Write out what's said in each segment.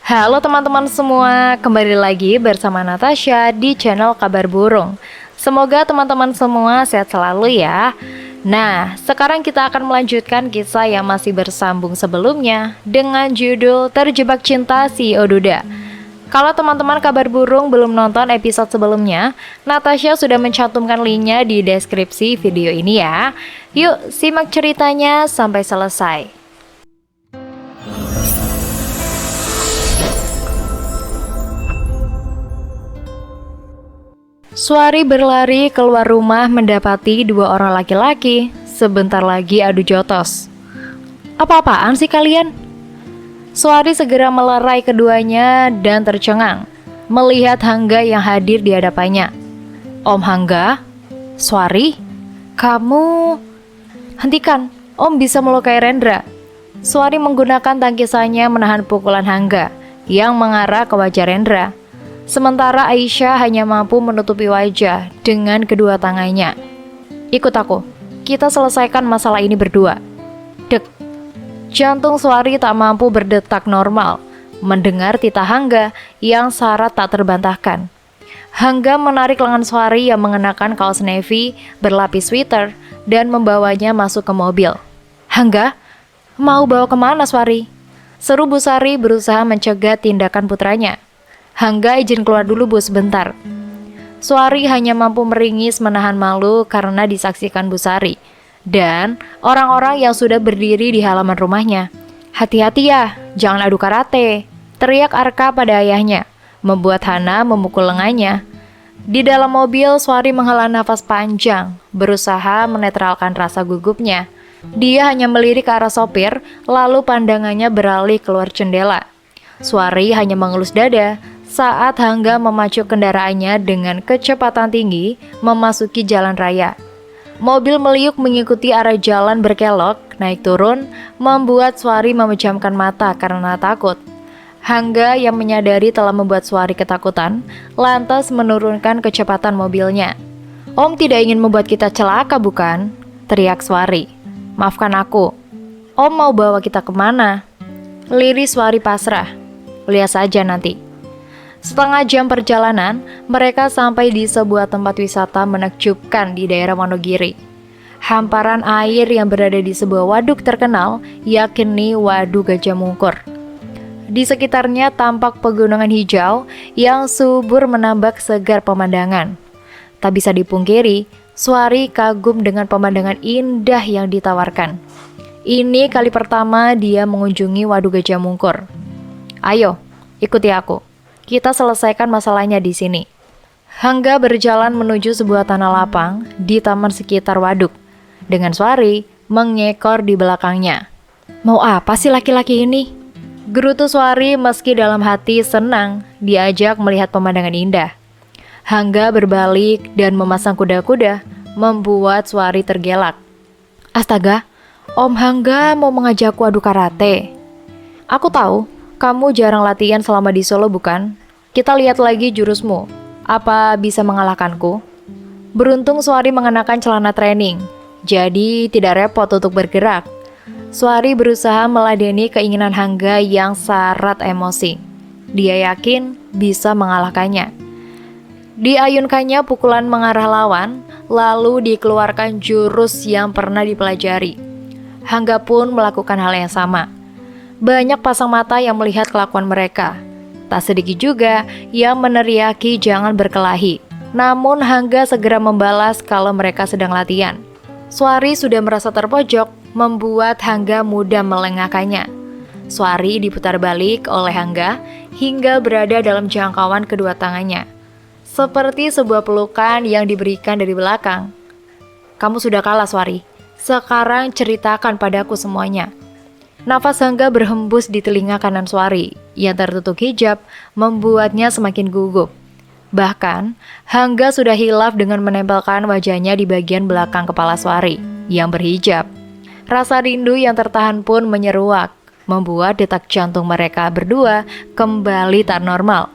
Halo teman-teman semua, kembali lagi bersama Natasha di channel Kabar Burung. Semoga teman-teman semua sehat selalu ya. Nah, sekarang kita akan melanjutkan kisah yang masih bersambung sebelumnya dengan judul Terjebak Cinta Si Oduda. Kalau teman-teman Kabar Burung belum nonton episode sebelumnya, Natasha sudah mencantumkan linknya di deskripsi video ini ya. Yuk, simak ceritanya sampai selesai. Suari berlari keluar rumah mendapati dua orang laki-laki. Sebentar lagi adu jotos. Apa-apaan sih kalian? Suari segera melerai keduanya dan tercengang melihat Hangga yang hadir di hadapannya. Om Hangga? Suari? Kamu? Hentikan, Om bisa melukai Rendra. Suari menggunakan tangkisannya menahan pukulan Hangga yang mengarah ke wajah Rendra. Sementara Aisyah hanya mampu menutupi wajah dengan kedua tangannya. Ikut aku, kita selesaikan masalah ini berdua. Dek, jantung Suari tak mampu berdetak normal mendengar titah Hangga yang syarat tak terbantahkan. Hangga menarik lengan Suari yang mengenakan kaos navy berlapis sweater dan membawanya masuk ke mobil. Hangga, mau bawa kemana Suari? Seru Bu Sari berusaha mencegah tindakan putranya. Hangga izin keluar dulu Bu sebentar. Suari hanya mampu meringis menahan malu karena disaksikan Bu Sari dan orang-orang yang sudah berdiri di halaman rumahnya. Hati-hati ya, jangan adu karate, teriak Arka pada ayahnya, membuat Hana memukul lengannya. Di dalam mobil, Suari menghela nafas panjang, berusaha menetralkan rasa gugupnya. Dia hanya melirik ke arah sopir, lalu pandangannya beralih keluar jendela. Suari hanya mengelus dada saat Hangga memacu kendaraannya dengan kecepatan tinggi memasuki jalan raya. Mobil meliuk mengikuti arah jalan berkelok, naik turun, membuat Suari memejamkan mata karena takut. Hangga yang menyadari telah membuat Suari ketakutan, lantas menurunkan kecepatan mobilnya. Om tidak ingin membuat kita celaka bukan? Teriak Suari. Maafkan aku. Om mau bawa kita kemana? Liris Suari pasrah. Lihat saja nanti. Setengah jam perjalanan, mereka sampai di sebuah tempat wisata menakjubkan di daerah Wonogiri. Hamparan air yang berada di sebuah waduk terkenal, yakni Waduk Gajah Mungkur. Di sekitarnya tampak pegunungan hijau yang subur menambah segar pemandangan. Tak bisa dipungkiri, Suari kagum dengan pemandangan indah yang ditawarkan. Ini kali pertama dia mengunjungi Waduk Gajah Mungkur. Ayo, ikuti aku. Kita selesaikan masalahnya di sini. Hangga berjalan menuju sebuah tanah lapang di taman sekitar waduk, dengan Suari mengekor di belakangnya. Mau apa sih laki-laki ini? Gerutu Suari meski dalam hati senang diajak melihat pemandangan indah. Hangga berbalik dan memasang kuda-kuda, membuat Suari tergelak. Astaga, Om Hangga mau mengajakku adu karate. Aku tahu, kamu jarang latihan selama di Solo bukan? Kita lihat lagi jurusmu. Apa bisa mengalahkanku? Beruntung Suari mengenakan celana training, jadi tidak repot untuk bergerak. Suari berusaha meladeni keinginan Hangga yang syarat emosi. Dia yakin bisa mengalahkannya. Diayunkannya pukulan mengarah lawan, lalu dikeluarkan jurus yang pernah dipelajari. Hangga pun melakukan hal yang sama. Banyak pasang mata yang melihat kelakuan mereka. Tak sedikit juga yang meneriaki jangan berkelahi. Namun Hangga segera membalas kalau mereka sedang latihan. Suari sudah merasa terpojok, membuat Hangga mudah melengahkannya. Suari diputar balik oleh Hangga hingga berada dalam jangkauan kedua tangannya. Seperti sebuah pelukan yang diberikan dari belakang. Kamu sudah kalah Suari. Sekarang ceritakan padaku semuanya. Nafas Hangga berhembus di telinga kanan Suari yang tertutup hijab membuatnya semakin gugup. Bahkan, Hangga sudah hilaf dengan menempelkan wajahnya di bagian belakang kepala Suari yang berhijab. Rasa rindu yang tertahan pun menyeruak, membuat detak jantung mereka berdua kembali tak normal.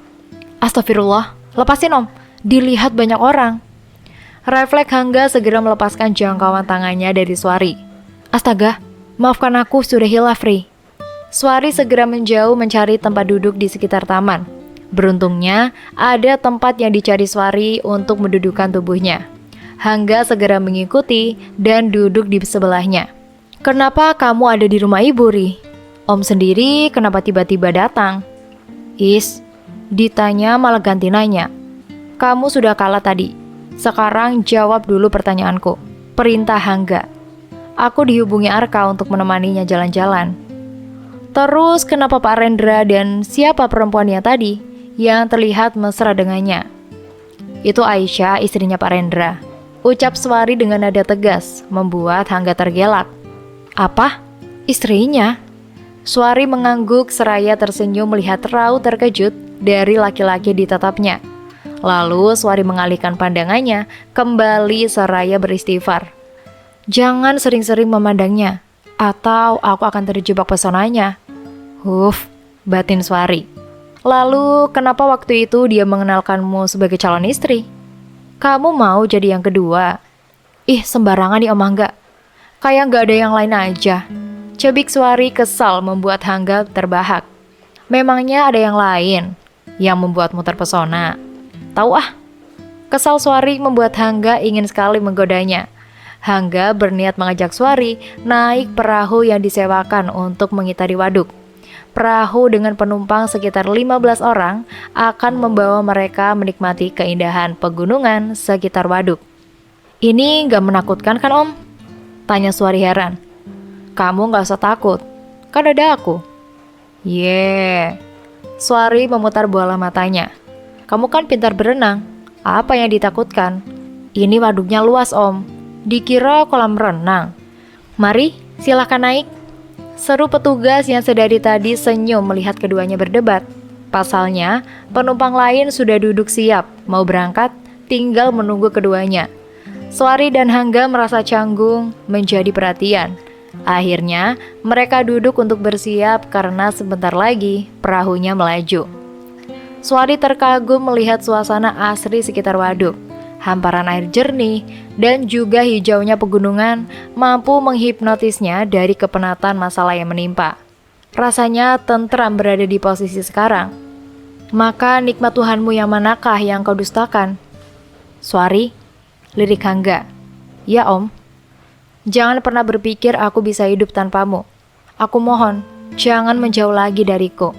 Astagfirullah, lepasin Om, dilihat banyak orang. Refleks Hangga segera melepaskan jangkauan tangannya dari Suari. Astaga, maafkan aku sudah hilaf, Ri. Suari segera menjauh mencari tempat duduk di sekitar taman. Beruntungnya, ada tempat yang dicari Suari untuk mendudukan tubuhnya. Hangga segera mengikuti dan duduk di sebelahnya. "Kenapa kamu ada di rumah ibu, Ri? Om sendiri kenapa tiba-tiba datang?" Ditanya malah ganti nanya. "Kamu sudah kalah tadi. Sekarang jawab dulu pertanyaanku," perintah Hangga. "Aku dihubungi Arka untuk menemaninya jalan-jalan." "Terus kenapa Pak Rendra dan siapa perempuannya tadi yang terlihat mesra dengannya?" "Itu Aisyah, istrinya Pak Rendra," ucap Suari dengan nada tegas, membuat Hangga tergelak. "Apa? Istrinya?" Suari mengangguk seraya tersenyum melihat raut terkejut dari laki-laki di tatapnya. Lalu Suari mengalihkan pandangannya kembali seraya beristighfar. "Jangan sering-sering memandangnya, atau aku akan terjebak pesonanya." Batin Suari. "Lalu kenapa waktu itu dia mengenalkanmu sebagai calon istri? Kamu mau jadi yang kedua?" Sembarangan nih Om Hangga. Kayak gak ada yang lain aja." Cebik Suari kesal membuat Hangga terbahak. "Memangnya ada yang lain yang membuatmu terpesona?" "Tahu ah." Kesal Suari membuat Hangga ingin sekali menggodanya. Hangga berniat mengajak Suari naik perahu yang disewakan untuk mengitari waduk. Perahu dengan penumpang sekitar 15 orang akan membawa mereka menikmati keindahan pegunungan sekitar waduk. "Ini gak menakutkan kan Om?" tanya Suari heran. "Kamu gak usah takut, kan ada aku." Suari memutar bola matanya. "Kamu kan pintar berenang, apa yang ditakutkan? Ini waduknya luas Om, dikira kolam renang." "Mari, silakan naik," seru petugas yang sedari tadi senyum melihat keduanya berdebat. Pasalnya, penumpang lain sudah duduk siap, mau berangkat, tinggal menunggu keduanya. Suari dan Hangga merasa canggung menjadi perhatian. Akhirnya, mereka duduk untuk bersiap karena sebentar lagi perahunya melaju. Suari terkagum melihat suasana asri sekitar waduk. Hamparan air jernih dan juga hijaunya pegunungan mampu menghipnotisnya dari kepenatan masalah yang menimpa. Rasanya tentram berada di posisi sekarang. "Maka nikmat Tuhanmu yang manakah yang kau dustakan?" "Suari," lirik Hangga. "Ya Om." "Jangan pernah berpikir aku bisa hidup tanpamu. Aku mohon, jangan menjauh lagi dariku."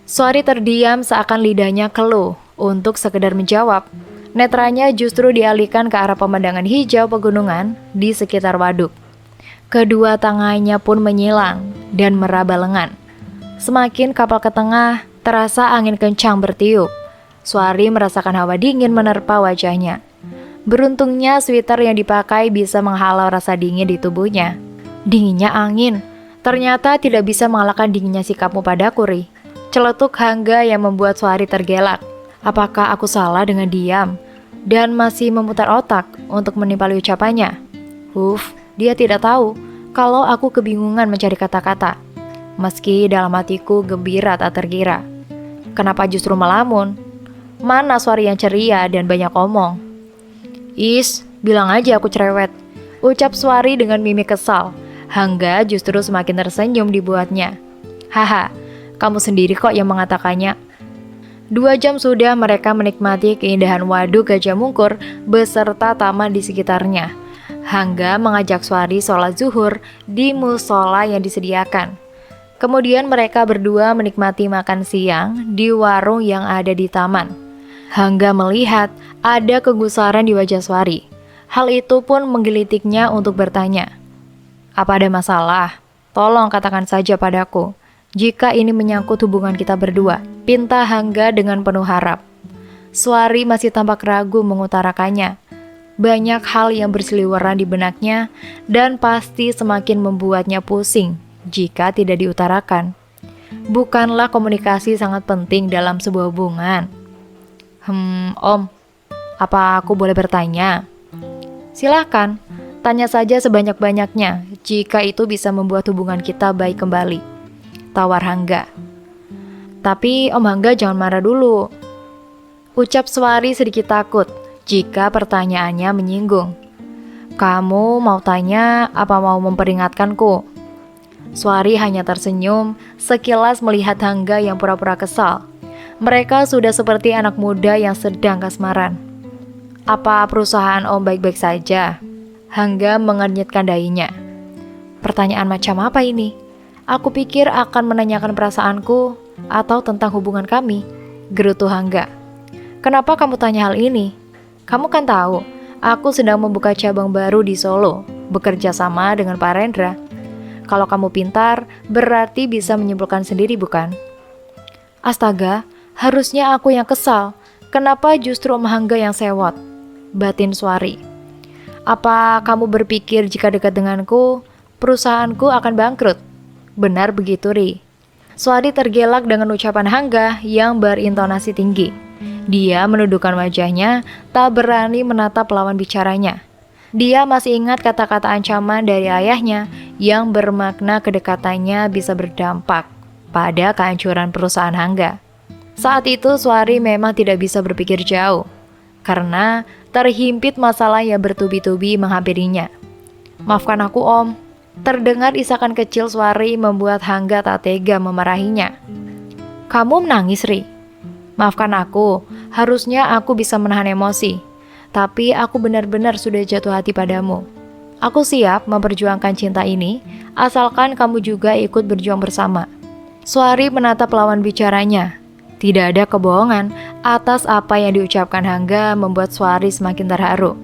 Suari terdiam seakan lidahnya keluh untuk sekedar menjawab. Netranya justru dialihkan ke arah pemandangan hijau pegunungan di sekitar waduk. Kedua tangannya pun menyilang dan meraba lengan. Semakin kapal ke tengah, terasa angin kencang bertiup. Suari merasakan hawa dingin menerpa wajahnya. Beruntungnya sweater yang dipakai bisa menghalau rasa dingin di tubuhnya. Dinginnya angin, ternyata tidak bisa mengalahkan dinginnya sikapmu padaku, Ri. Celetuk Hangga yang membuat Suari tergelak. Apakah aku salah dengan diam dan masih memutar otak untuk menimpali ucapannya? Dia tidak tahu kalau aku kebingungan mencari kata-kata. Meski dalam hatiku gembira tak terkira. Kenapa justru melamun? Mana Suari yang ceria dan banyak omong? Bilang aja aku cerewet, ucap Suari dengan mimik kesal. Hangga justru semakin tersenyum dibuatnya. "Haha, kamu sendiri kok yang mengatakannya." 2 jam sudah mereka menikmati keindahan waduk Gajah Mungkur beserta taman di sekitarnya. Hangga mengajak Suari sholat zuhur di musola yang disediakan. Kemudian mereka berdua menikmati makan siang di warung yang ada di taman. Hangga melihat ada kegusaran di wajah Suari. Hal itu pun menggelitiknya untuk bertanya, "Apa ada masalah? Tolong katakan saja padaku. Jika ini menyangkut hubungan kita berdua," pinta Hangga dengan penuh harap. Suari masih tampak ragu mengutarakannya. Banyak hal yang berseliweran di benaknya dan pasti semakin membuatnya pusing jika tidak diutarakan. Bukanlah komunikasi sangat penting dalam sebuah hubungan? Om, apa aku boleh bertanya?" "Silahkan, tanya saja sebanyak-banyaknya jika itu bisa membuat hubungan kita baik kembali," tawar Hangga. "Tapi Om Hangga jangan marah dulu," ucap Suari sedikit takut jika pertanyaannya menyinggung. "Kamu mau tanya apa mau memperingatkanku?" Suari hanya tersenyum, sekilas melihat Hangga yang pura-pura kesal. Mereka sudah seperti anak muda yang sedang kasmaran. Apa perusahaan Om baik-baik saja? Hangga mengernyitkan dahinya. Pertanyaan macam apa ini? Aku pikir akan menanyakan perasaanku atau tentang hubungan kami, gerutu Hangga. Kenapa kamu tanya hal ini? Kamu kan tahu, aku sedang membuka cabang baru di Solo, bekerja sama dengan Pak Rendra. Kalau kamu pintar, berarti bisa menyimpulkan sendiri, bukan? Astaga, harusnya aku yang kesal. Kenapa justru Om Hangga yang sewot? Batin Suari. Apa kamu berpikir jika dekat denganku, perusahaanku akan bangkrut? Benar begitu, Ri. Suari tergelak dengan ucapan Hangga yang berintonasi tinggi. Dia menundukkan wajahnya, tak berani menatap lawan bicaranya. Dia masih ingat kata-kata ancaman dari ayahnya yang bermakna kedekatannya bisa berdampak pada kehancuran perusahaan Hangga. Saat itu Suari memang tidak bisa berpikir jauh, karena terhimpit masalah yang bertubi-tubi menghampirinya. Maafkan aku, Om. Terdengar isakan kecil Suari membuat Hangga tak tega memarahinya. Kamu menangis, Ri. Maafkan aku, harusnya aku bisa menahan emosi. Tapi aku benar-benar sudah jatuh hati padamu. Aku siap memperjuangkan cinta ini, asalkan kamu juga ikut berjuang bersama. Suari menatap lawan bicaranya. Tidak ada kebohongan atas apa yang diucapkan Hangga membuat Suari semakin terharu.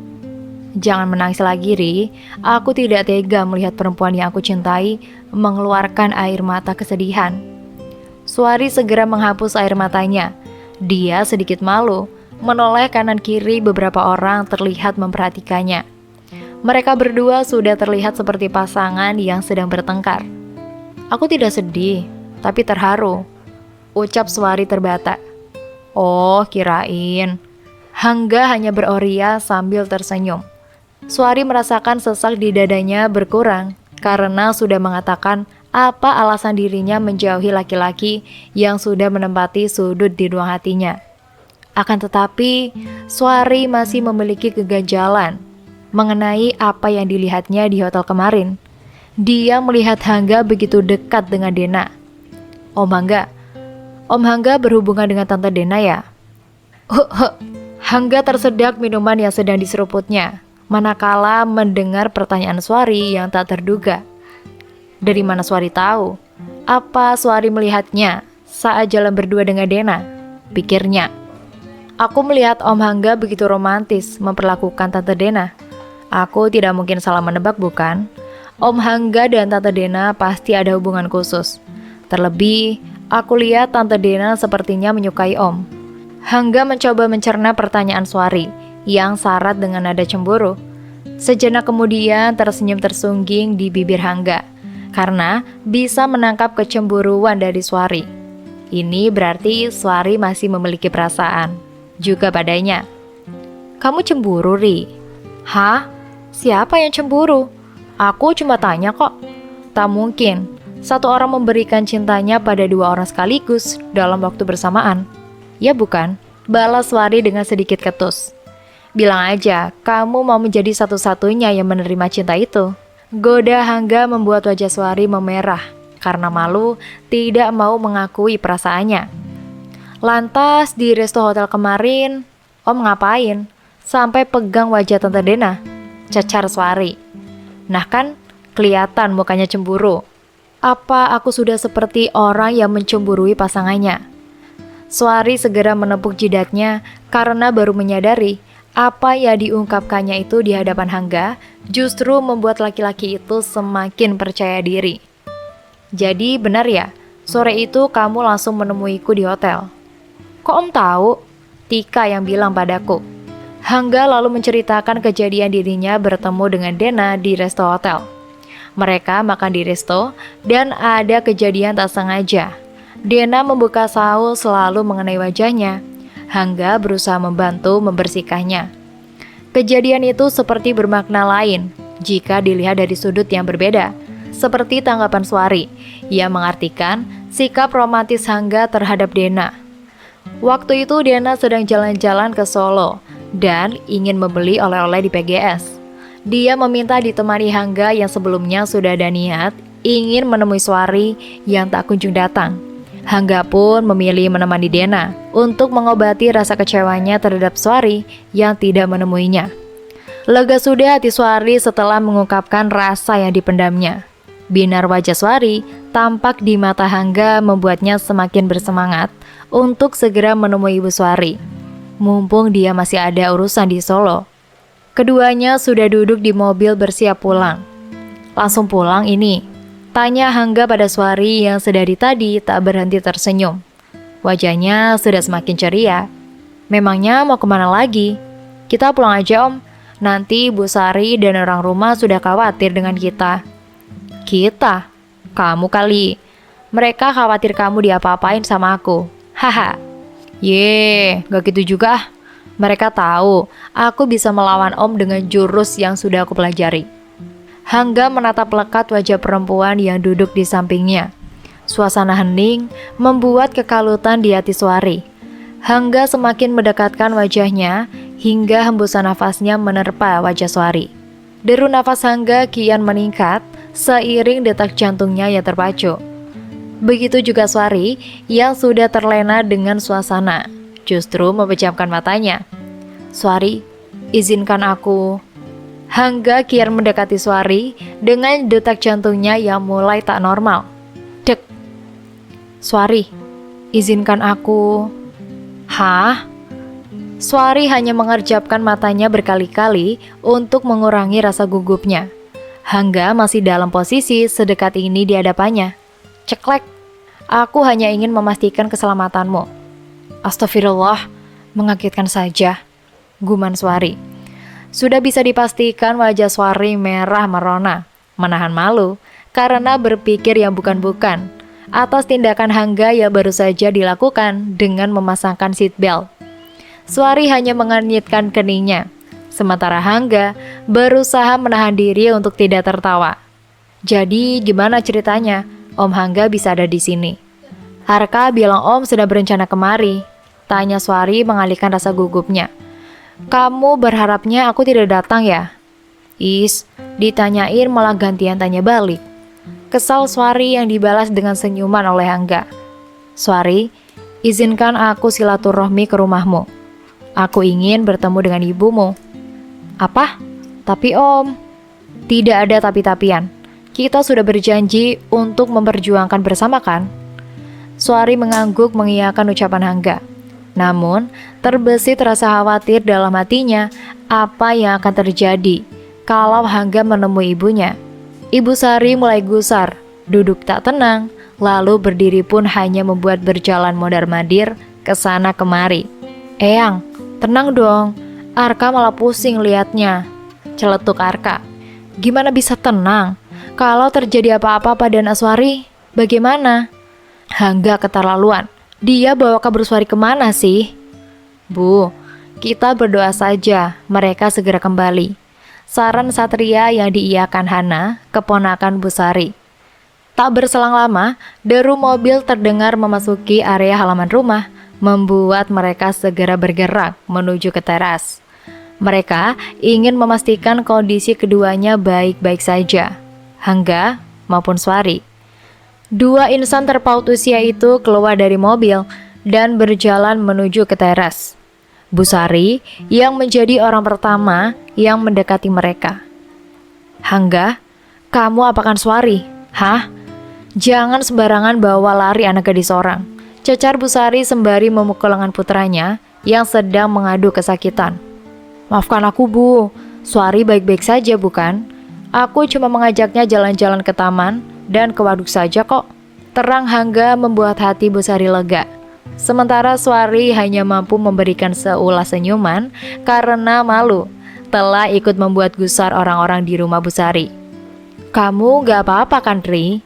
Jangan menangis lagi, Ri. Aku tidak tega melihat perempuan yang aku cintai mengeluarkan air mata kesedihan. Suari segera menghapus air matanya. Dia sedikit malu. Menoleh kanan kiri, beberapa orang terlihat memperhatikannya. Mereka berdua sudah terlihat seperti pasangan yang sedang bertengkar. Aku tidak sedih, tapi terharu, ucap Suari terbata. Oh, kirain. Hangga hanya beroria sambil tersenyum. Suari merasakan sesak di dadanya berkurang karena sudah mengatakan apa alasan dirinya menjauhi laki-laki yang sudah menempati sudut di ruang hatinya. Akan tetapi, Suari masih memiliki keganjalan mengenai apa yang dilihatnya di hotel kemarin. Dia melihat Hangga begitu dekat dengan Dena. Om Hangga berhubungan dengan Tante Dena ya? Hangga tersedak minuman yang sedang diseruputnya, manakala mendengar pertanyaan Suari yang tak terduga. Dari mana Suari tahu? Apa Suari melihatnya saat jalan berdua dengan Dena? Pikirnya. Aku melihat Om Hangga begitu romantis memperlakukan Tante Dena. Aku tidak mungkin salah menebak, bukan? Om Hangga dan Tante Dena pasti ada hubungan khusus. Terlebih, aku lihat Tante Dena sepertinya menyukai Om. Hangga mencoba mencerna pertanyaan Suari yang syarat dengan nada cemburu. Sejenak kemudian tersenyum tersungging di bibir Hangga karena bisa menangkap kecemburuan dari Suari. Ini berarti Suari masih memiliki perasaan juga padanya. Kamu cemburu, Ri? Hah? Siapa yang cemburu? Aku cuma tanya kok. Tak mungkin satu orang memberikan cintanya pada dua orang sekaligus dalam waktu bersamaan. Ya bukan? Balas Suari dengan sedikit ketus. Bilang aja, kamu mau menjadi satu-satunya yang menerima cinta itu. Goda Hangga membuat wajah Suari memerah karena malu tidak mau mengakui perasaannya. Lantas di resto hotel kemarin, Om ngapain? Sampai pegang wajah Tante Dena, cacar Suari. Nah kan, kelihatan mukanya cemburu. Apa aku sudah seperti orang yang mencemburui pasangannya? Suari segera menepuk jidatnya karena baru menyadari apa yang diungkapkannya itu di hadapan Hangga justru membuat laki-laki itu semakin percaya diri. Jadi benar ya, sore itu kamu langsung menemuiku di hotel. Kok Om tahu? Tika yang bilang padaku. Hangga lalu menceritakan kejadian dirinya bertemu dengan Dena di resto hotel. Mereka makan di resto dan ada kejadian tak sengaja. Dena membuka saus selalu mengenai wajahnya. Hangga berusaha membantu membersihkannya. Kejadian itu seperti bermakna lain jika dilihat dari sudut yang berbeda. Seperti tanggapan Suari yang mengartikan sikap romantis Hangga terhadap Dena. Waktu itu Dena sedang jalan-jalan ke Solo dan ingin membeli oleh-oleh di PGS. Dia meminta ditemani Hangga yang sebelumnya sudah ada niat ingin menemui Suari yang tak kunjung datang. Hangga pun memilih menemani Dena untuk mengobati rasa kecewanya terhadap Suari yang tidak menemuinya. Lega sudah hati Suari setelah mengungkapkan rasa yang dipendamnya. Binar wajah Suari tampak di mata Hangga membuatnya semakin bersemangat untuk segera menemui Ibu Suari. Mumpung dia masih ada urusan di Solo. Keduanya sudah duduk di mobil bersiap pulang. Langsung pulang ini? Tanya Hangga pada Suari yang sedari tadi tak berhenti tersenyum. Wajahnya sudah semakin ceria. Memangnya mau kemana lagi? Kita pulang aja om. Nanti Bu Sari dan orang rumah sudah khawatir dengan kita. Kita? Kamu kali. Mereka khawatir kamu diapa-apain sama aku. Haha. Gak gitu juga. Mereka tahu aku bisa melawan om dengan jurus yang sudah aku pelajari. Hangga menatap lekat wajah perempuan yang duduk di sampingnya. Suasana hening membuat kekalutan di hati Suari. Hangga semakin mendekatkan wajahnya hingga hembusan nafasnya menerpa wajah Suari. Deru nafas Hangga kian meningkat seiring detak jantungnya yang terpacu. Begitu juga Suari yang sudah terlena dengan suasana, justru memejamkan matanya. Suari, izinkan aku. Hangga kian mendekati Suari dengan detak jantungnya yang mulai tak normal. Dek. Suari, izinkan aku. Hah? Suari hanya mengerjapkan matanya berkali-kali untuk mengurangi rasa gugupnya. Hangga masih dalam posisi sedekat ini di hadapannya. Ceklek, aku hanya ingin memastikan keselamatanmu. Astagfirullah, mengagetkan saja, guman Suari. Sudah bisa dipastikan wajah Suari merah merona, menahan malu karena berpikir yang bukan-bukan atas tindakan Hangga yang baru saja dilakukan dengan memasangkan seatbelt. Suari hanya mengernyitkan keningnya, sementara Hangga berusaha menahan diri untuk tidak tertawa. Jadi gimana ceritanya? Om Hangga bisa ada di sini. Arka bilang Om sudah berencana kemari. Tanya Suari mengalihkan rasa gugupnya. Kamu berharapnya aku tidak datang ya? Ditanyain malah gantian tanya balik. Kesal Suari yang dibalas dengan senyuman oleh Hangga. Suari, izinkan aku silaturahmi ke rumahmu. Aku ingin bertemu dengan ibumu. Apa? Tapi Om. Tidak ada tapi-tapian. Kita sudah berjanji untuk memperjuangkan bersama kan? Suari mengangguk mengiyakan ucapan Hangga. Namun, terbesit rasa khawatir dalam hatinya apa yang akan terjadi kalau Hangga menemui ibunya. Ibu Sari mulai gusar, duduk tak tenang, lalu berdiri pun hanya membuat berjalan mondar-mandir ke sana kemari. Eyang, tenang dong, Arka malah pusing liatnya. Celetuk Arka. Gimana bisa tenang? Kalau terjadi apa-apa pada anak Suari, bagaimana? Hangga keterlaluan. Dia bawa kabur Suari kemana sih? Bu, kita berdoa saja mereka segera kembali. Saran Satria yang diiyakan Hana, keponakan Bu Sari. Tak berselang lama, deru mobil terdengar memasuki area halaman rumah, membuat mereka segera bergerak menuju ke teras. Mereka ingin memastikan kondisi keduanya baik-baik saja. Hangga maupun Suari. Dua insan terpaut usia itu keluar dari mobil dan berjalan menuju ke teras. Bu Sari yang menjadi orang pertama yang mendekati mereka. Hangga, kamu apakan Suari? Hah? Jangan sembarangan bawa lari anak gadis orang. Cecar Bu Sari sembari memukul lengan putranya yang sedang mengadu kesakitan. Maafkan aku Bu, Suari baik-baik saja bukan? Aku cuma mengajaknya jalan-jalan ke taman dan ke waduk saja kok. Terang Hangga membuat hati Bu Sari lega. Sementara Suari hanya mampu memberikan seulas senyuman karena malu telah ikut membuat gusar orang-orang di rumah Bu Sari. Kamu gak apa-apa kan Tri?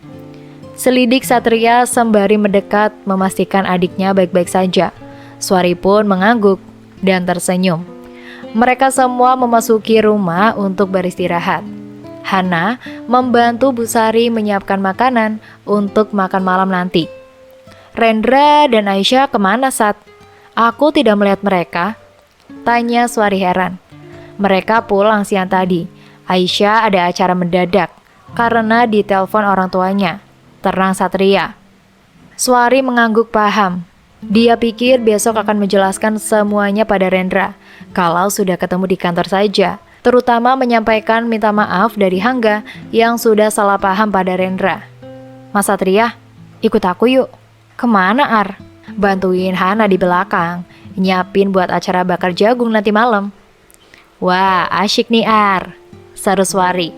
Selidik Satria sembari mendekat memastikan adiknya baik-baik saja. Suari pun mengangguk dan tersenyum. Mereka semua memasuki rumah untuk beristirahat. Hana membantu Bu Sari menyiapkan makanan untuk makan malam nanti. Rendra dan Aisyah kemana Sat? Aku tidak melihat mereka. Tanya Suari heran. Mereka pulang siang tadi. Aisyah ada acara mendadak. karena ditelepon orang tuanya. Terang Satria. Suari mengangguk paham. Dia pikir besok akan menjelaskan semuanya pada Rendra, kalau sudah ketemu di kantor saja. Terutama menyampaikan minta maaf dari Hangga yang sudah salah paham pada Rendra. Mas Satria, ikut aku yuk. Kemana Ar? Bantuin Hana di belakang, nyiapin buat acara bakar jagung nanti malam. Wah, asyik nih Ar, seru Suari.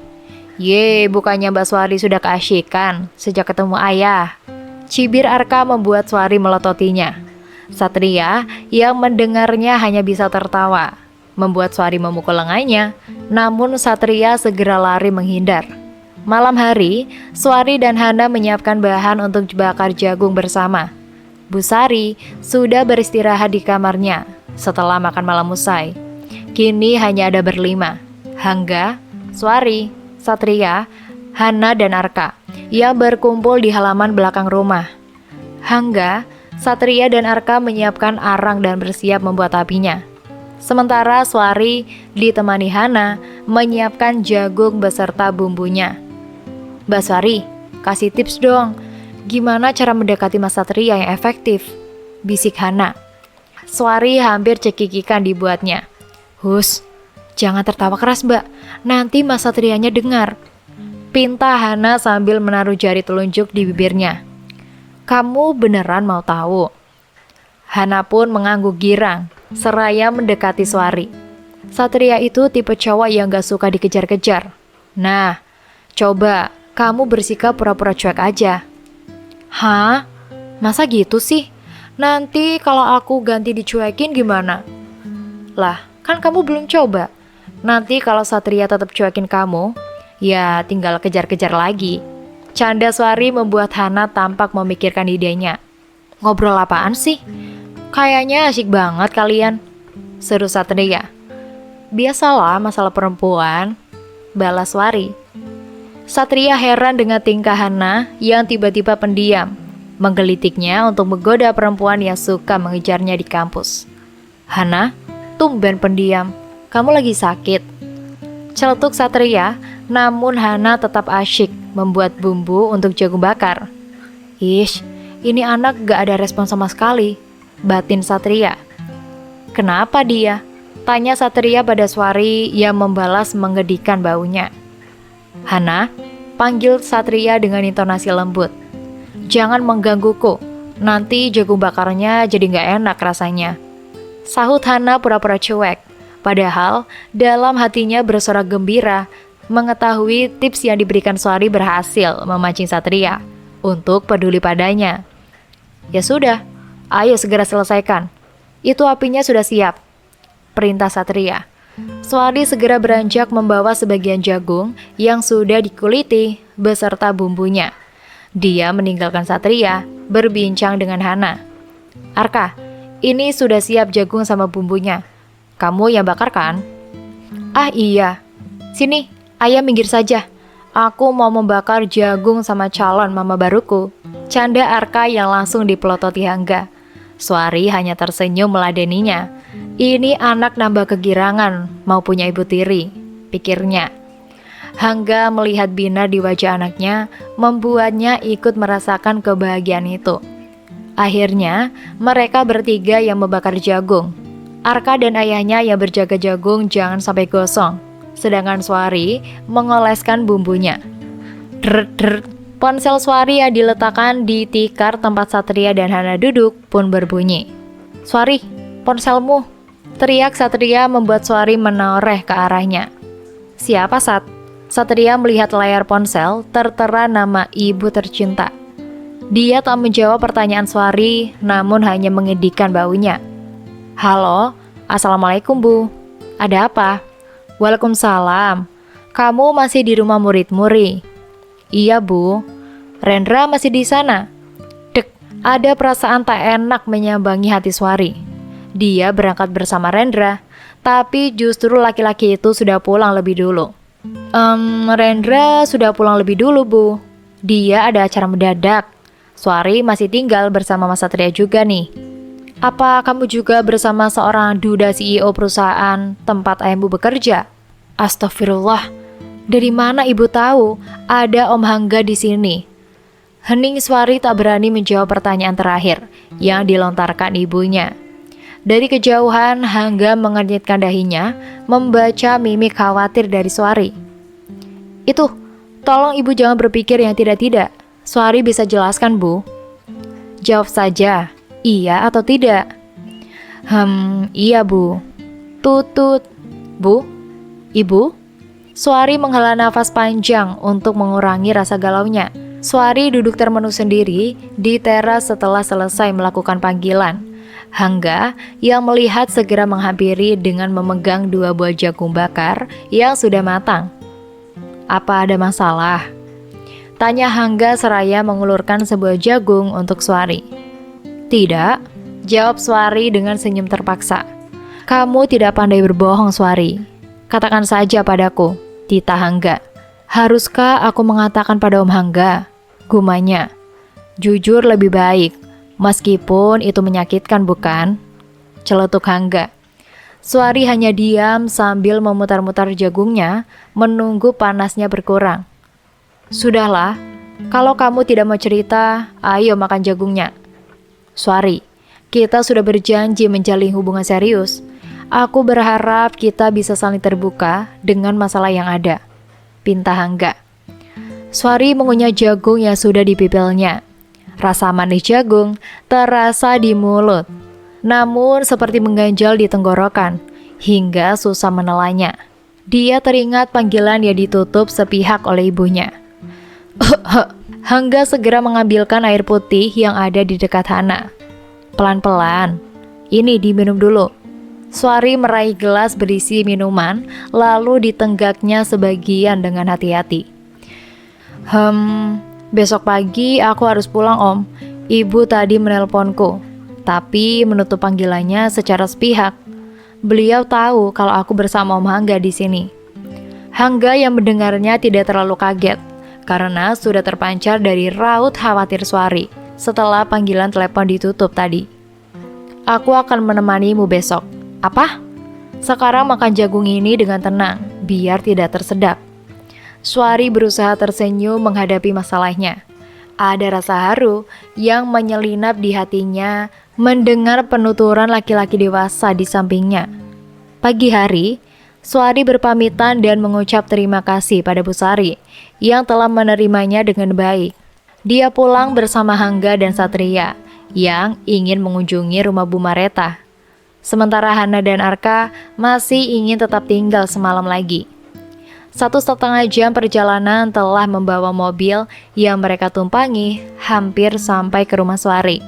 Ye, bukannya Mbak Suari sudah keasyikan sejak ketemu ayah. Cibir Arka membuat Suari melototinya. Satria yang mendengarnya hanya bisa tertawa, membuat Suari memukul lengannya. Namun Satria segera lari menghindar. Malam hari, Suari dan Hana menyiapkan bahan untuk bakar jagung bersama. Bu Sari sudah beristirahat di kamarnya setelah makan malam usai. Kini hanya ada berlima, Hangga, Suari, Satria, Hana, dan Arka yang berkumpul di halaman belakang rumah. Hangga, Satria, dan Arka menyiapkan arang dan bersiap membuat apinya. Sementara Suari ditemani Hana menyiapkan jagung beserta bumbunya. Mbak Suari, kasih tips dong, gimana cara mendekati Mas Satria yang efektif? Bisik Hana. Suari hampir cekikikan dibuatnya. Hus, jangan tertawa keras mbak, nanti Mas Satrianya dengar. Pinta Hana sambil menaruh jari telunjuk di bibirnya. Kamu beneran mau tahu? Hana pun mengangguk girang, seraya mendekati Suari. Satria itu tipe cowok yang gak suka dikejar-kejar. Nah, coba kamu bersikap pura-pura cuek aja. Hah? Masa gitu sih? Nanti kalau aku ganti dicuekin gimana? Lah, kan kamu belum coba. Nanti kalau Satria tetap cuekin kamu, ya tinggal kejar-kejar lagi. Canda Suari membuat Hana tampak memikirkan idenya. Ngobrol apaan sih? Kayaknya asyik banget kalian, seru Satria. Biasalah masalah perempuan, balas Suari. Satria heran dengan tingkah Hana yang tiba-tiba pendiam, menggelitiknya untuk menggoda perempuan yang suka mengejarnya di kampus. Hana, tumben pendiam, kamu lagi sakit? Celetuk Satria, namun Hana tetap asyik membuat bumbu untuk jagung bakar. Ish, ini anak gak ada respon sama sekali, batin Satria. Kenapa dia? Tanya Satria pada Suari yang membalas mengedihkan baunya. Hana, panggil Satria dengan intonasi lembut. Jangan menggangguku, nanti jagung bakarnya jadi gak enak rasanya. Sahut Hana pura-pura cuek, padahal dalam hatinya bersorak gembira mengetahui tips yang diberikan Suari berhasil memancing Satria untuk peduli padanya. Ya sudah, ayo segera selesaikan. Itu apinya sudah siap, perintah Satria. Suari segera beranjak membawa sebagian jagung yang sudah dikuliti beserta bumbunya. Dia meninggalkan Satria, berbincang dengan Hana. Arka, ini sudah siap jagung sama bumbunya. Kamu yang bakar kan? Ah iya. Sini, ayah minggir saja. Aku mau membakar jagung sama calon mama baruku. Canda Arka yang langsung dipelototi Hangga. Suari hanya tersenyum meladeninya. Ini anak nambah kegirangan, mau punya ibu tiri, pikirnya. Hangga melihat binar di wajah anaknya, membuatnya ikut merasakan kebahagiaan itu. Akhirnya, mereka bertiga yang membakar jagung. Arka dan ayahnya yang berjaga jagung jangan sampai gosong, sedangkan Suari mengoleskan bumbunya. Drr, ponsel Suari yang diletakkan di tikar tempat Satria dan Hana duduk pun berbunyi. Suari, ponselmu, teriak Satria membuat Suari menoreh ke arahnya. Siapa Sat? Satria melihat layar ponsel tertera nama ibu tercinta. Dia tak menjawab pertanyaan Suari, namun hanya mengedihkan baunya. Halo, assalamualaikum Bu. Ada apa? Waalaikumsalam. Kamu masih di rumah murid-muri? Iya Bu. Rendra masih di sana? Dek, ada perasaan tak enak menyambangi hati Suari. Dia berangkat bersama Rendra, tapi justru laki-laki itu sudah pulang lebih dulu. Rendra sudah pulang lebih dulu Bu. Dia ada acara mendadak. Suari masih tinggal bersama Mas Satria juga nih. Apa kamu juga bersama seorang duda CEO perusahaan tempat ayahmu bekerja? Astagfirullah, Dari mana ibu tahu ada Om Hangga di sini? Hening Swari tak berani menjawab pertanyaan terakhir yang dilontarkan ibunya. Dari kejauhan, Hangga mengernyitkan dahinya, membaca mimik khawatir dari Swari. Itu, tolong ibu jangan berpikir yang tidak-tidak. Swari bisa jelaskan, Bu. Jawab saja, iya atau tidak. Iya, Bu. Tutut. Bu? Ibu? Swari menghela nafas panjang untuk mengurangi rasa galaunya. Swari duduk termenung sendiri di teras setelah selesai melakukan panggilan. Hangga yang melihat segera menghampiri dengan memegang 2 buah jagung bakar yang sudah matang. Apa ada masalah? Tanya Hangga seraya mengulurkan sebuah jagung untuk Swari. Tidak, jawab Swari dengan senyum terpaksa. Kamu tidak pandai berbohong, Swari. Katakan saja padaku, tita Hangga. Haruskah aku mengatakan pada Om Hangga? Gumanya. Jujur lebih baik, meskipun itu menyakitkan bukan? Celetuk Hangga. Swari hanya diam sambil memutar-mutar jagungnya, menunggu panasnya berkurang. Sudahlah, kalau kamu tidak mau cerita, ayo makan jagungnya. Swari, kita sudah berjanji menjalin hubungan serius. Aku berharap kita bisa saling terbuka dengan masalah yang ada. Pinta Hangga. Swari mengunyah jagung yang sudah dipipilnya. Rasa manis jagung terasa di mulut, namun seperti mengganjal di tenggorokan, hingga susah menelannya. Dia teringat panggilan yang ditutup sepihak oleh ibunya. Hangga segera mengambilkan air putih yang ada di dekat Hana. Pelan-pelan, ini diminum dulu. Swari meraih gelas berisi minuman, lalu ditenggaknya sebagian dengan hati-hati. Besok pagi aku harus pulang, Om. Ibu tadi menelponku, tapi menutup panggilannya secara sepihak. Beliau tahu kalau aku bersama Om Hangga di sini. Hangga yang mendengarnya tidak terlalu kaget, karena sudah terpancar dari raut khawatir Swari setelah panggilan telepon ditutup tadi. Aku akan menemanimu besok. Apa? Sekarang makan jagung ini dengan tenang, biar tidak tersedak. Swari berusaha tersenyum menghadapi masalahnya. Ada rasa haru yang menyelinap di hatinya mendengar penuturan laki-laki dewasa di sampingnya. Pagi hari, Swari berpamitan dan mengucap terima kasih pada Bu Sari yang telah menerimanya dengan baik. Dia pulang bersama Hangga dan Satria yang ingin mengunjungi rumah Bu Mareta. Sementara Hana dan Arka masih ingin tetap tinggal semalam lagi. 1,5 jam perjalanan telah membawa mobil yang mereka tumpangi hampir sampai ke rumah Swari.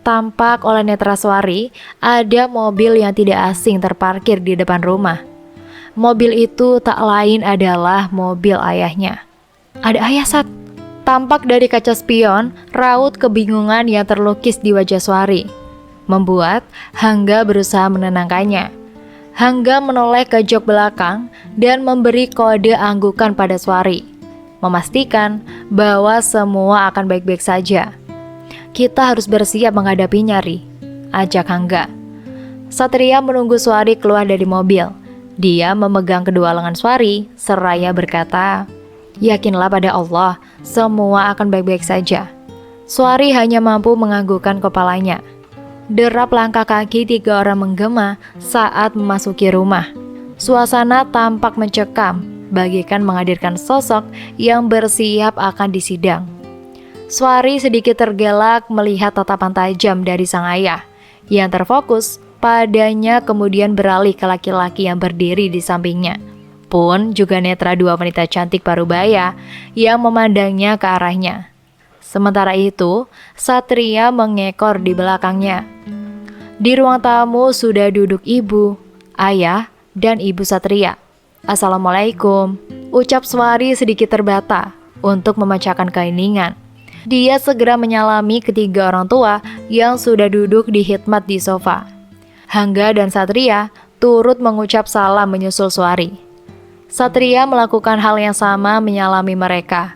Tampak oleh netra Swari ada mobil yang tidak asing terparkir di depan rumah. Mobil itu tak lain adalah mobil ayahnya. Ada ayah, Sat. Tampak dari kaca spion raut kebingungan yang terlukis di wajah Swari, membuat Hangga berusaha menenangkannya. Hangga menoleh ke jok belakang dan memberi kode anggukan pada Swari, memastikan bahwa semua akan baik-baik saja. Kita harus bersiap menghadapinya, Ri, ajak Hangga. Satria menunggu Swari keluar dari mobil. Dia memegang kedua lengan Swari seraya berkata, yakinlah pada Allah, semua akan baik-baik saja. Swari hanya mampu menganggukkan kepalanya. Derap langkah kaki 3 orang menggema saat memasuki rumah. Suasana tampak mencekam, bagaikan menghadirkan sosok yang bersiap akan disidang. Swari sedikit tergelak melihat tatapan tajam dari sang ayah, yang terfokus padanya kemudian beralih ke laki-laki yang berdiri di sampingnya. Pun juga netra 2 wanita cantik parubaya yang memandangnya ke arahnya. Sementara itu, Satria mengekor di belakangnya. Di ruang tamu sudah duduk ibu, ayah, dan ibu Satria. Assalamualaikum, ucap Swari sedikit terbata untuk memecahkan keheningan. Dia segera menyalami ketiga orang tua yang sudah duduk di khidmat di sofa. Hangga dan Satria turut mengucap salam menyusul Swari. Satria melakukan hal yang sama menyalami mereka.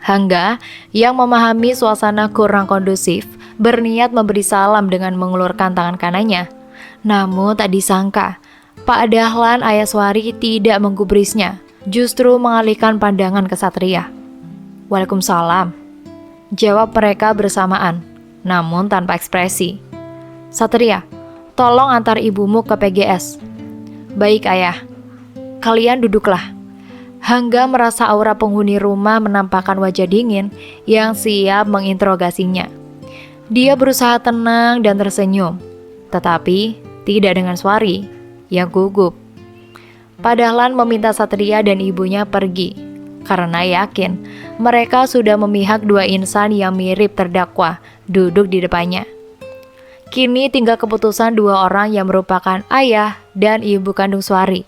Hangga yang memahami suasana kurang kondusif berniat memberi salam dengan mengulurkan tangan kanannya. Namun tak disangka, Pak Dahlan ayah Swari tidak menggubrisnya. justru mengalihkan pandangan ke Satria. "Waalaikumsalam," jawab mereka bersamaan, namun tanpa ekspresi. "Satria, tolong antar ibumu ke PGS." "Baik, Ayah." "Kalian duduklah." Hangga merasa aura penghuni rumah menampakkan wajah dingin yang siap menginterogasinya. Dia berusaha tenang dan tersenyum, tetapi tidak dengan Suari yang gugup. Pak Dahlan meminta Satria dan ibunya pergi, karena yakin mereka sudah memihak dua insan yang mirip terdakwa duduk di depannya. Kini tinggal keputusan dua orang yang merupakan ayah dan ibu kandung Suari.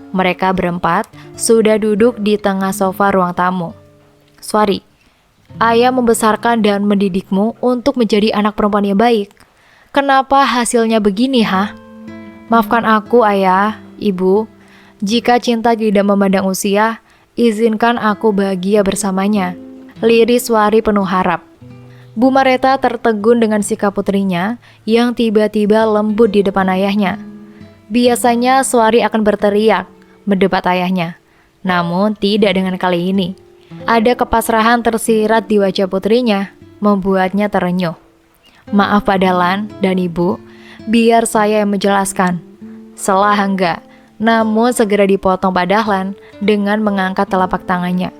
Mereka berempat sudah duduk di tengah sofa ruang tamu. "Suari, ayah membesarkan dan mendidikmu untuk menjadi anak perempuan yang baik. Kenapa hasilnya begini, ha? Maafkan aku, ayah, ibu. Jika cinta tidak memandang usia, izinkan aku bahagia bersamanya." Liris Suari penuh harap. Bu Mareta tertegun dengan sikap putrinya yang tiba-tiba lembut di depan ayahnya. Biasanya Suari akan berteriak mendebat ayahnya, namun tidak dengan kali ini. Ada kepasrahan tersirat di wajah putrinya, membuatnya terenyuh. "Maaf Pak Dahlan dan Ibu, biar saya yang menjelaskan." Selah Hangga, namun segera dipotong Pak Dahlan dengan mengangkat telapak tangannya.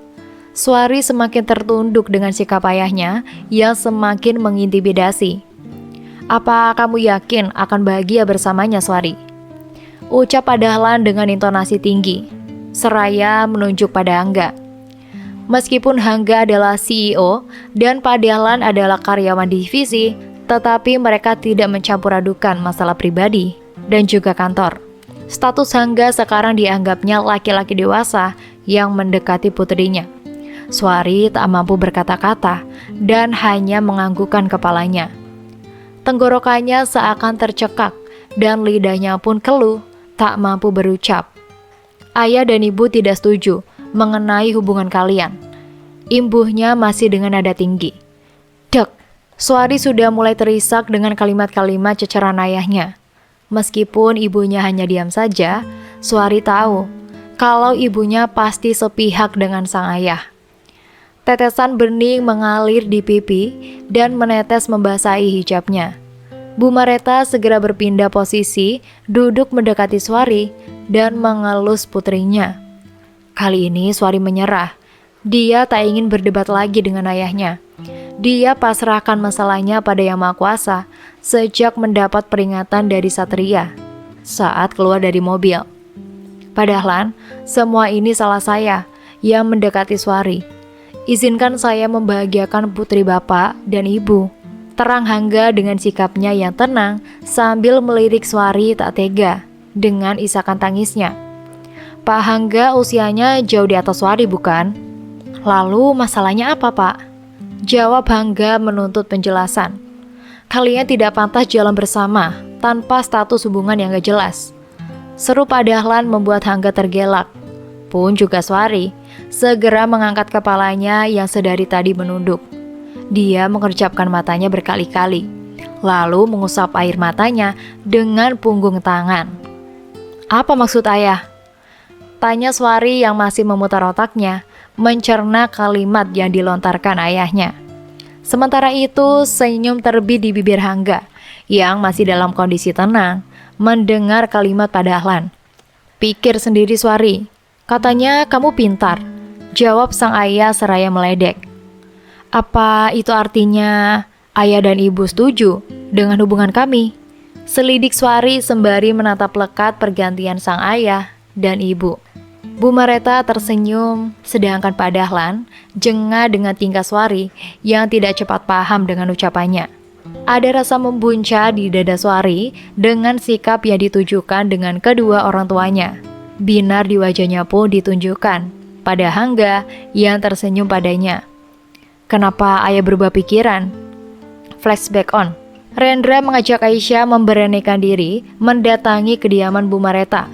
Suari semakin tertunduk dengan sikap ayahnya yang semakin mengintimidasi. "Apa kamu yakin akan bahagia bersamanya, Suari?" ucap Pak Dahlan dengan intonasi tinggi, seraya menunjuk pada Hangga. Meskipun Hangga adalah CEO dan Pak Dahlan adalah karyawan divisi, tetapi mereka tidak mencampur adukan masalah pribadi dan juga kantor. Status Hangga sekarang dianggapnya laki-laki dewasa yang mendekati putrinya. Suari tak mampu berkata-kata dan hanya menganggukkan kepalanya. Tenggorokannya seakan tercekak dan lidahnya pun keluh, tak mampu berucap. Ayah dan ibu tidak setuju mengenai hubungan kalian. Imbuhnya masih dengan nada tinggi. Dek, Suari sudah mulai terisak dengan kalimat-kalimat ceceran ayahnya. Meskipun ibunya hanya diam saja, Suari tahu kalau ibunya pasti sepihak dengan sang ayah. Tetesan bening mengalir di pipi dan menetes membasahi hijabnya. Bu Mareta segera berpindah posisi, duduk mendekati Suari dan mengelus putrinya. Kali ini Suari menyerah. Dia tak ingin berdebat lagi dengan ayahnya. Dia pasrahkan masalahnya pada Yang Maha Kuasa sejak mendapat peringatan dari Satria saat keluar dari mobil. "Pak Dahlan, semua ini salah saya yang mendekati Suari. Izinkan saya membahagiakan putri Bapak dan Ibu." Terang Hangga dengan sikapnya yang tenang sambil melirik Suari tak tega dengan isakan tangisnya. "Pak Hangga usianya jauh di atas Suari, bukan? Lalu masalahnya apa, Pak?" Jawab Hangga menuntut penjelasan. "Kalian tidak pantas jalan bersama tanpa status hubungan yang gak jelas." Seru Pak Dahlan membuat Hangga tergelak. Pun juga Suari segera mengangkat kepalanya yang sedari tadi menunduk. Dia mengerjapkan matanya berkali-kali, lalu mengusap air matanya dengan punggung tangan. "Apa maksud ayah?" tanya Suari yang masih memutar otaknya, mencerna kalimat yang dilontarkan ayahnya. Sementara itu, senyum terbit di bibir Hangga, yang masih dalam kondisi tenang, mendengar kalimat Pak Dahlan. "Pikir sendiri Suari, katanya kamu pintar," jawab sang ayah seraya meledek. "Apa itu artinya ayah dan ibu setuju dengan hubungan kami?" Selidik Suari sembari menatap lekat pergantian sang ayah dan ibu. Bu Mareta tersenyum, sedangkan Pak Dahlan jengah dengan tingkah Suari yang tidak cepat paham dengan ucapannya. Ada rasa membuncah di dada Suari dengan sikap yang ditujukan dengan kedua orang tuanya. Binar di wajahnya pun ditunjukkan pada Hangga yang tersenyum padanya. Kenapa ayah berubah pikiran? Flashback on. Rendra mengajak Aisyah memberanikan diri mendatangi kediaman Bu Mareta.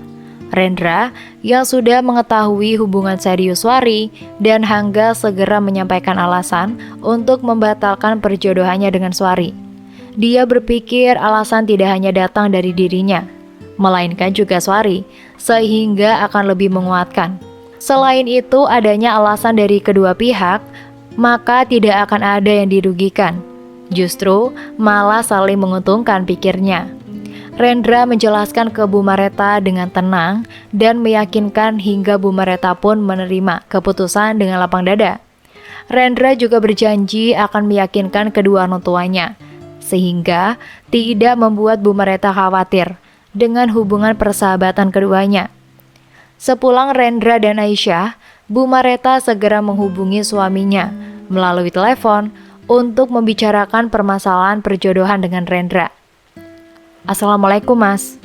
Rendra yang sudah mengetahui hubungan serius Suari dan Hangga segera menyampaikan alasan untuk membatalkan perjodohannya dengan Suari. Dia berpikir alasan tidak hanya datang dari dirinya, melainkan juga Suari, sehingga akan lebih menguatkan. Selain itu, adanya alasan dari kedua pihak, maka tidak akan ada yang dirugikan. Justru malah saling menguntungkan, pikirnya. Rendra menjelaskan ke Bu Mareta dengan tenang dan meyakinkan hingga Bu Mareta pun menerima keputusan dengan lapang dada. Rendra juga berjanji akan meyakinkan kedua orang tuanya, sehingga tidak membuat Bu Mareta khawatir dengan hubungan persahabatan keduanya. Sepulang Rendra dan Aisyah, Bu Mareta segera menghubungi suaminya melalui telepon untuk membicarakan permasalahan perjodohan dengan Rendra. Assalamualaikum, Mas.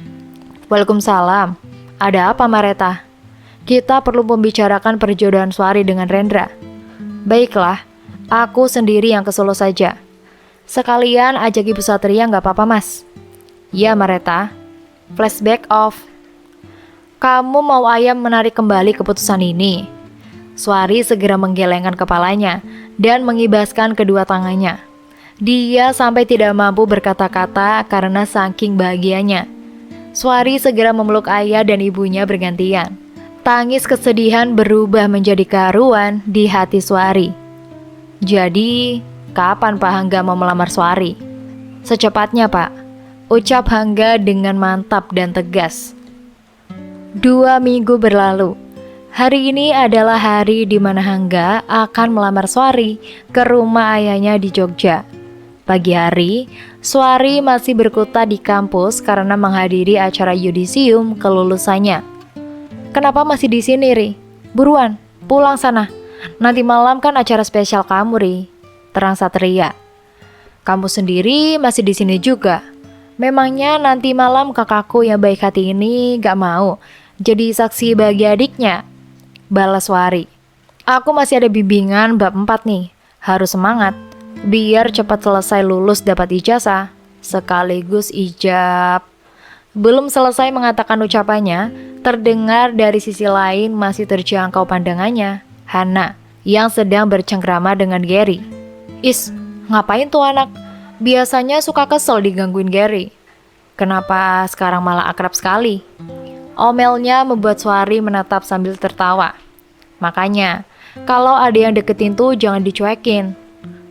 Waalaikumsalam. Ada apa, Mareta? Kita perlu membicarakan perjodohan Suari dengan Rendra. Baiklah, aku sendiri yang ke Solo saja. Sekalian ajak Ibu Satria nggak apa-apa, Mas? Ya, Mareta. Flashback off. Kamu mau ayam menarik kembali keputusan ini? Suari segera menggelengkan kepalanya dan mengibaskan kedua tangannya. Dia sampai tidak mampu berkata-kata karena saking bahagianya. Suari segera memeluk ayah dan ibunya bergantian. Tangis kesedihan berubah menjadi keharuan di hati Suari. Jadi, kapan Pak Hangga mau melamar Suari? Secepatnya, Pak. Ucap Hangga dengan mantap dan tegas. 2 minggu berlalu. Hari ini adalah hari di mana Hangga akan melamar Suari ke rumah ayahnya di Jogja. Pagi hari, Suari masih berkutat di kampus karena menghadiri acara yudisium kelulusannya. Kenapa masih di sini, Ri? Buruan, pulang sana. Nanti malam kan acara spesial kamu, Ri. Terang Satria. Kamu sendiri masih di sini juga. Memangnya nanti malam kakakku yang baik hati ini gak mau jadi saksi bagi adiknya? Balas Suari. Aku masih ada bimbingan bab 4 nih. Harus semangat. Biar cepat selesai lulus dapat ijazah, sekaligus ijab. Belum selesai mengatakan ucapannya, terdengar dari sisi lain masih terjangkau pandangannya Hana yang sedang bercengkrama dengan Gary. Is, ngapain tuh anak? Biasanya suka kesel digangguin Gary. Kenapa sekarang malah akrab sekali? Omelnya membuat Suari menatap sambil tertawa. Makanya, kalau ada yang deketin tuh jangan dicuekin.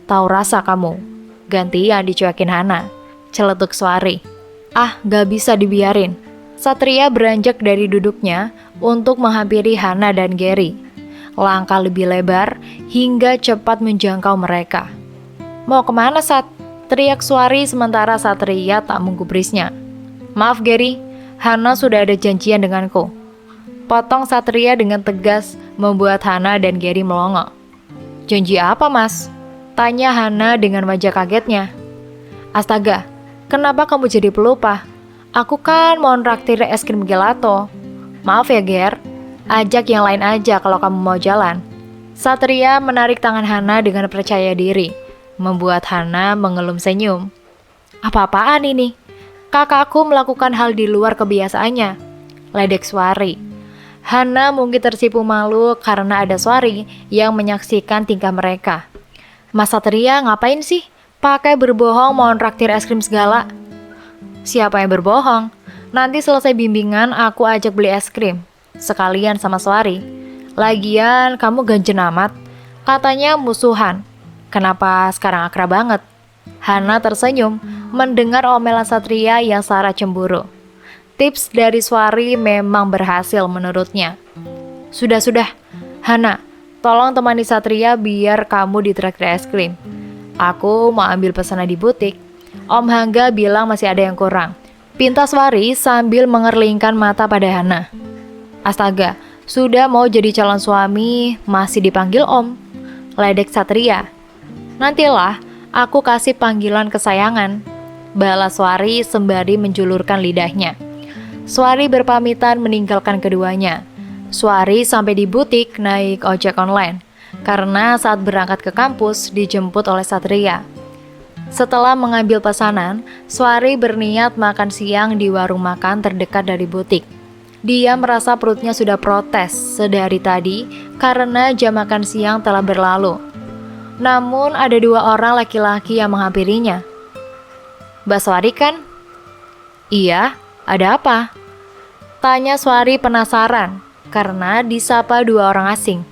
Tahu rasa kamu, gantian dicuekin Hana. Celetuk Suari. Ah, gak bisa dibiarin. Satria beranjak dari duduknya untuk menghampiri Hana dan Gary. Langkah lebih lebar hingga cepat menjangkau mereka. Mau kemana, Sat? Teriak Suari sementara Satria tak menggubrisnya. Maaf Gary, Hana sudah ada janjian denganku. Potong Satria dengan tegas membuat Hana dan Gary melongo. Janji apa, Mas? Tanya Hana dengan wajah kagetnya. Astaga, kenapa kamu jadi pelupa? Aku kan mau nraktir es krim gelato. Maaf ya Ger, ajak yang lain aja kalau kamu mau jalan. Satria menarik tangan Hana dengan percaya diri, membuat Hana mengelum senyum. Apa-apaan ini? Kakakku melakukan hal di luar kebiasaannya. Ledek Suari. Hana mungkin tersipu malu karena ada Suari yang menyaksikan tingkah mereka. Mas Satria ngapain sih? Pakai berbohong mau nraktir es krim segala. Siapa yang berbohong? Nanti selesai bimbingan aku ajak beli es krim. Sekalian sama Suari. Lagian kamu ganjen amat. Katanya musuhan. Kenapa sekarang akrab banget? Hana tersenyum mendengar omelan Satria yang syarat cemburu. Tips dari Suari memang berhasil menurutnya. Sudah, Hana. Tolong temani Satria biar kamu ditraktir es krim. Aku mau ambil pesanan di butik. Om Hangga bilang masih ada yang kurang. Pinta Suari sambil mengerlingkan mata pada Hana. Astaga, sudah mau jadi calon suami masih dipanggil Om. Ledek Satria. Nantilah aku kasih panggilan kesayangan. Balas Suari sembari menjulurkan lidahnya. Suari berpamitan meninggalkan keduanya. Suari sampai di butik naik ojek online karena saat berangkat ke kampus dijemput oleh Satria. Setelah mengambil pesanan, Suari berniat makan siang di warung makan terdekat dari butik. Dia merasa perutnya sudah protes sedari tadi karena jam makan siang telah berlalu. Namun ada 2 orang laki-laki yang menghampirinya. Mbak Suari kan? Iya, ada apa? Tanya Suari penasaran. karena disapa dua orang asing.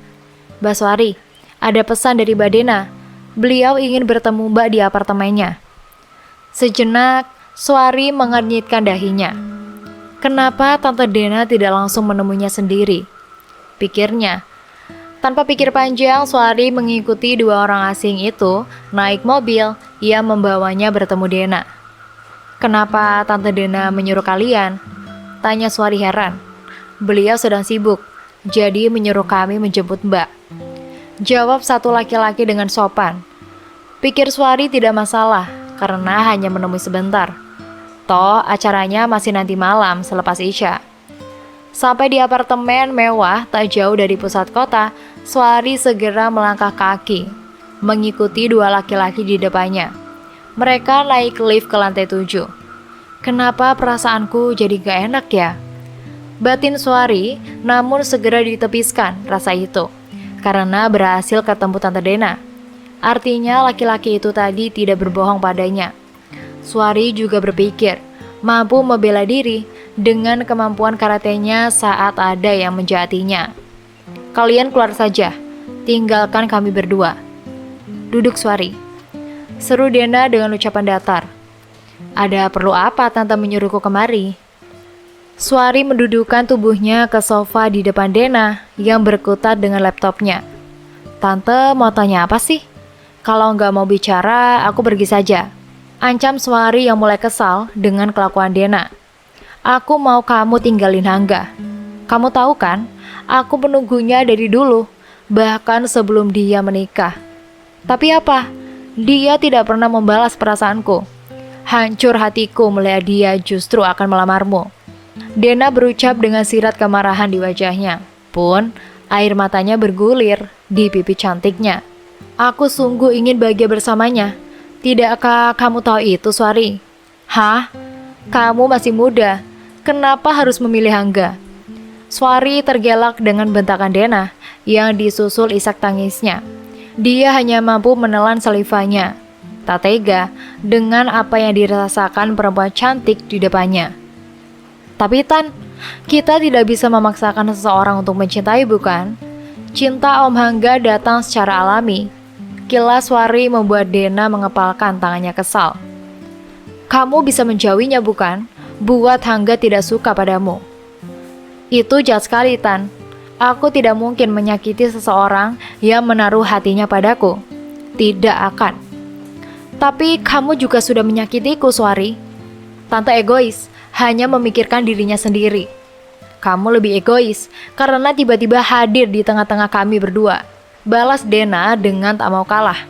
"Mbak Suari, ada pesan dari Mbak Dena. Beliau ingin bertemu Mbak di apartemennya." Sejenak, Suari mengernyitkan dahinya. Kenapa Tante Dena tidak langsung menemuinya sendiri? Pikirnya. Tanpa pikir panjang, Suari mengikuti dua orang asing itu naik mobil. Ia membawanya bertemu Dena. "Kenapa Tante Dena menyuruh kalian?" tanya Suari heran. "Beliau sedang sibuk, jadi menyuruh kami menjemput Mbak," jawab satu laki-laki dengan sopan. Pikir Suari tidak masalah, karena hanya menemui sebentar. Toh acaranya masih nanti malam selepas Isya. Sampai di apartemen mewah tak jauh dari pusat kota, Suari segera melangkah kaki, mengikuti dua laki-laki di depannya. Mereka naik lift ke lantai 7. Kenapa perasaanku jadi gak enak ya? Batin Suari, namun segera ditepiskan rasa itu, karena berhasil ketemu Tante Dena. Artinya laki-laki itu tadi tidak berbohong padanya. Suari juga berpikir, mampu membela diri dengan kemampuan karatenya saat ada yang menjahatinya. "Kalian keluar saja, tinggalkan kami berdua." "Duduk Suari," seru Dena dengan ucapan datar. "Ada perlu apa Tante menyuruhku kemari?" Suari mendudukkan tubuhnya ke sofa di depan Dena yang berkutat dengan laptopnya. "Tante mau tanya apa sih? Kalau nggak mau bicara, aku pergi saja," ancam Suari yang mulai kesal dengan kelakuan Dena. "Aku mau kamu tinggalin Hangga. Kamu tahu kan, aku menunggunya dari dulu, bahkan sebelum dia menikah. Tapi apa? Dia tidak pernah membalas perasaanku. Hancur hatiku melihat dia justru akan melamarmu." Dena berucap dengan sirat kemarahan di wajahnya. Pun, air matanya bergulir di pipi cantiknya. "Aku sungguh ingin bahagia bersamanya. Tidakkah kamu tahu itu, Suari?" "Hah? Kamu masih muda. Kenapa harus memilih Hangga?" Suari tergelak dengan bentakan Dena yang disusul isak tangisnya. Dia hanya mampu menelan salivanya. Tak tega dengan apa yang dirasakan perempuan cantik di depannya. "Tapi Tan, kita tidak bisa memaksakan seseorang untuk mencintai, bukan? Cinta Om Hangga datang secara alami." Kilas Suari membuat Dena mengepalkan tangannya kesal. "Kamu bisa menjauhinya, bukan? Buat Hangga tidak suka padamu." "Itu jahat sekali, Tan. Aku tidak mungkin menyakiti seseorang yang menaruh hatinya padaku. Tidak akan." "Tapi kamu juga sudah menyakitiku, Suari." "Tante egois, hanya memikirkan dirinya sendiri." "Kamu lebih egois karena tiba-tiba hadir di tengah-tengah kami berdua," balas Dena dengan tak mau kalah.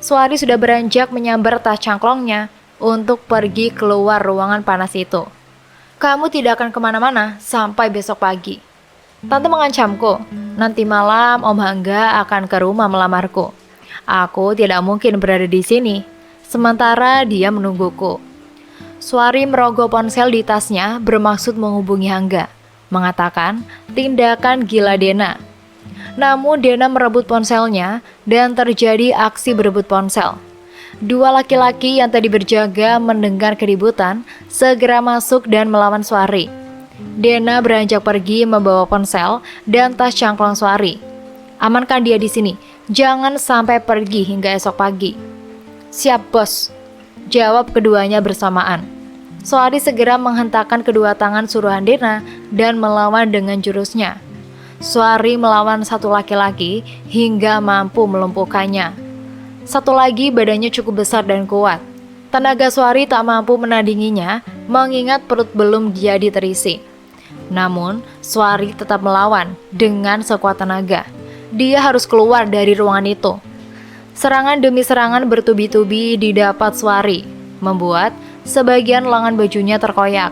Suari sudah beranjak menyambar tas cangklongnya untuk pergi keluar ruangan panas itu. "Kamu tidak akan kemana-mana sampai besok pagi. Tante mengancamku, nanti malam Om Hangga akan ke rumah melamarku. Aku tidak mungkin berada di sini, sementara dia menungguku." Suari merogoh ponsel di tasnya bermaksud menghubungi Hangga, mengatakan tindakan gila Dena. Namun Dena merebut ponselnya dan terjadi aksi berebut ponsel. Dua laki-laki yang tadi berjaga mendengar keributan segera masuk dan melawan Suari. Dena beranjak pergi membawa ponsel dan tas cangklong Suari. "Amankan dia di sini, jangan sampai pergi hingga esok pagi." "Siap, Bos," jawab keduanya bersamaan. Suari segera menghentakkan kedua tangan suruhan Dena dan melawan dengan jurusnya. Suari melawan satu laki-laki hingga mampu melumpuhkannya. Satu lagi badannya cukup besar dan kuat. Tenaga Suari tak mampu menandinginya, mengingat perut belum jadi terisi. Namun, Suari tetap melawan dengan sekuat tenaga. Dia harus keluar dari ruangan itu. Serangan demi serangan bertubi-tubi didapat Suari, membuat sebagian lengan bajunya terkoyak.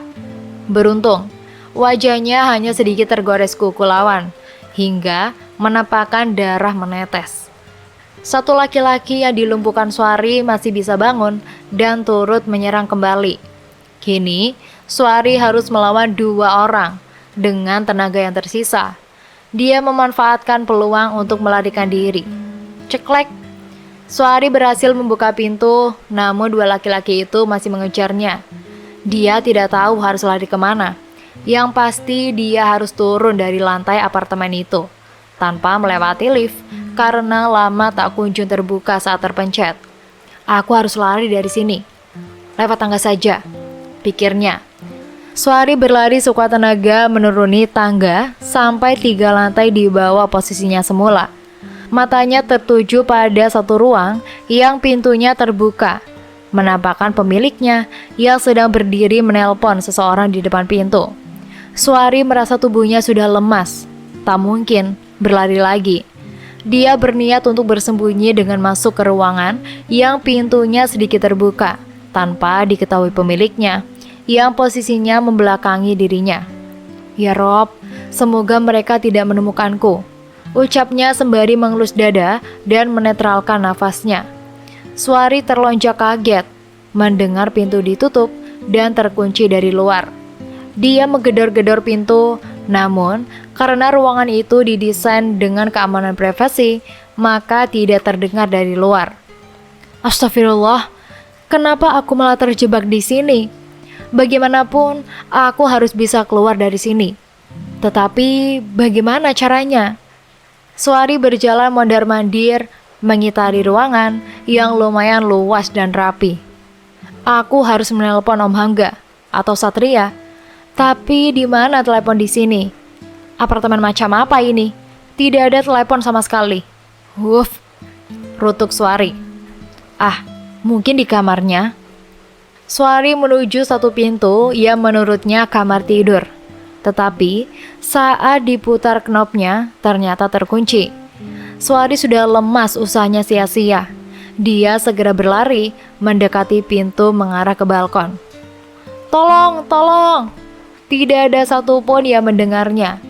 Beruntung, wajahnya hanya sedikit tergores kuku lawan, hingga menampakkan darah menetes. Satu laki-laki yang dilumpuhkan Suari masih bisa bangun dan turut menyerang kembali. Kini, Suari harus melawan dua orang dengan tenaga yang tersisa. Dia memanfaatkan peluang untuk melarikan diri. Ceklek! Suari berhasil membuka pintu, namun dua laki-laki itu masih mengejarnya. Dia tidak tahu harus lari kemana. Yang pasti dia harus turun dari lantai apartemen itu tanpa melewati lift karena lama tak kunjung terbuka saat terpencet. Aku harus lari dari sini. Lewat tangga saja, pikirnya. Suari berlari sekuat tenaga menuruni tangga sampai 3 lantai di bawah posisinya semula. Matanya tertuju pada satu ruang yang pintunya terbuka, menampakkan pemiliknya yang sedang berdiri menelpon seseorang di depan pintu. Suari merasa tubuhnya sudah lemas, tak mungkin berlari lagi. Dia berniat untuk bersembunyi dengan masuk ke ruangan yang pintunya sedikit terbuka, tanpa diketahui pemiliknya, yang posisinya membelakangi dirinya. Ya Rob, semoga mereka tidak menemukanku, ucapnya sembari mengelus dada dan menetralkan nafasnya. Suari terlonjak kaget mendengar pintu ditutup dan terkunci dari luar. Dia menggedor-gedor pintu, namun karena ruangan itu didesain dengan keamanan privasi, maka tidak terdengar dari luar. Astagfirullah, kenapa aku malah terjebak di sini? Bagaimanapun, aku harus bisa keluar dari sini. Tetapi, bagaimana caranya? Suari berjalan mondar-mandir, mengitari ruangan yang lumayan luas dan rapi. Aku harus menelpon Om Hangga atau Satria. Tapi di mana telepon di sini? Apartemen macam apa ini? Tidak ada telepon sama sekali. Wuff, rutuk Suari. Mungkin di kamarnya. Suari menuju satu pintu yang menurutnya kamar tidur. Tetapi saat diputar knopnya ternyata terkunci. Suari sudah lemas, usahanya sia-sia. Dia segera berlari mendekati pintu mengarah ke balkon. Tolong, tolong! Tidak ada satupun yang mendengarnya.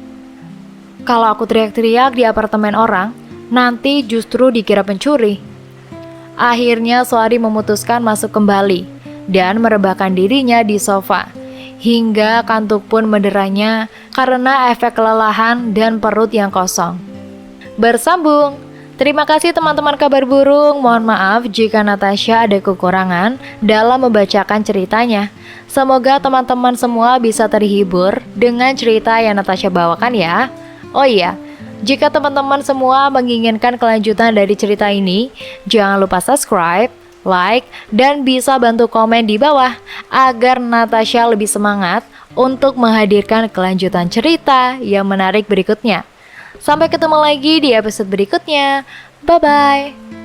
Kalau aku teriak-teriak di apartemen orang, nanti justru dikira pencuri. Akhirnya Suari memutuskan masuk kembali dan merebahkan dirinya di sofa, hingga kantuk pun menderanya karena efek kelelahan dan perut yang kosong. Bersambung. Terima kasih teman-teman kabar burung. Mohon maaf jika Natasha ada kekurangan dalam membacakan ceritanya. Semoga teman-teman semua bisa terhibur dengan cerita yang Natasha bawakan ya. Oh iya, jika teman-teman semua menginginkan kelanjutan dari cerita ini, jangan lupa subscribe, like, dan bisa bantu komen di bawah agar Natasha lebih semangat untuk menghadirkan kelanjutan cerita yang menarik berikutnya. Sampai ketemu lagi di episode berikutnya. Bye-bye.